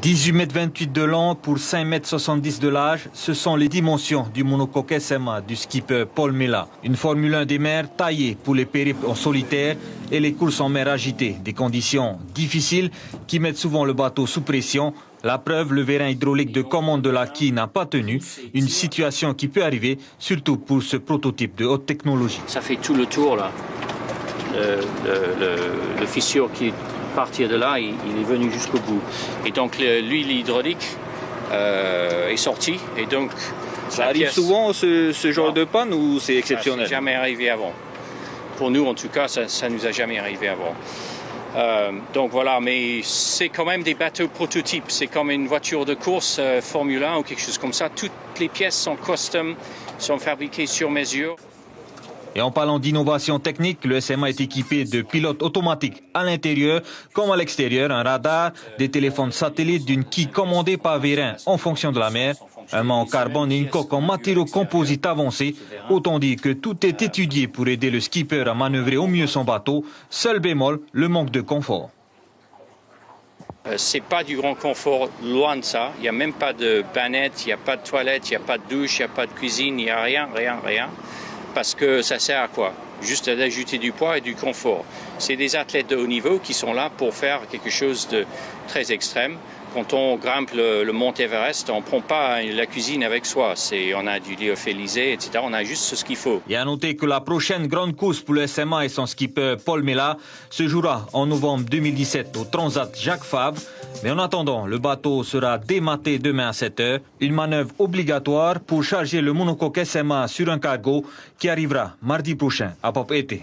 18,28 m de long pour 5,70 m de large, ce sont les dimensions du monocoque SMA du skipper Paul Mela. Une Formule 1 des mers taillée pour les périples en solitaire et les courses en mer agitées. Des conditions difficiles qui mettent souvent le bateau sous pression. La preuve, le vérin hydraulique de commande de la quille n'a pas tenu. Une situation qui peut arriver, surtout pour ce prototype de haute technologie. Ça fait tout le tour là. Le fissure qui partir de là, il est venu jusqu'au bout. Et donc l'huile hydraulique est sortie. Et donc ça arrive souvent ce genre de panne ou c'est exceptionnel? Ça n'est jamais arrivé avant. Pour nous en tout cas, ça nous a jamais arrivé avant. Donc voilà, mais c'est quand même des bateaux prototypes. C'est comme une voiture de course Formule 1 ou quelque chose comme ça. Toutes les pièces sont custom, sont fabriquées sur mesure. Et en parlant d'innovation technique, le SMA est équipé de pilotes automatiques à l'intérieur comme à l'extérieur, un radar, des téléphones satellites, d'une quille commandée par vérin en fonction de la mer, un mât en carbone et une coque en matériaux composites avancés. Autant dire que tout est étudié pour aider le skipper à manœuvrer au mieux son bateau. Seul bémol, le manque de confort. C'est pas du grand confort, loin de ça. Il n'y a même pas de bannette, il n'y a pas de toilette, il n'y a pas de douche, il n'y a pas de cuisine, il n'y a rien. Parce que ça sert à quoi? Juste à ajouter du poids et du confort. C'est des athlètes de haut niveau qui sont là pour faire quelque chose de très extrême. Quand on grimpe le mont Everest, on ne prend pas la cuisine avec soi. On a du lyophilisé, etc. On a juste ce qu'il faut. Et à noter que la prochaine grande course pour le SMA et son skipper Paul Mela se jouera en novembre 2017 au Transat Jacques Fabre. Mais en attendant, le bateau sera dématé demain à 7 h. Une manœuvre obligatoire pour charger le monocoque SMA sur un cargo qui arrivera mardi prochain à Papeete.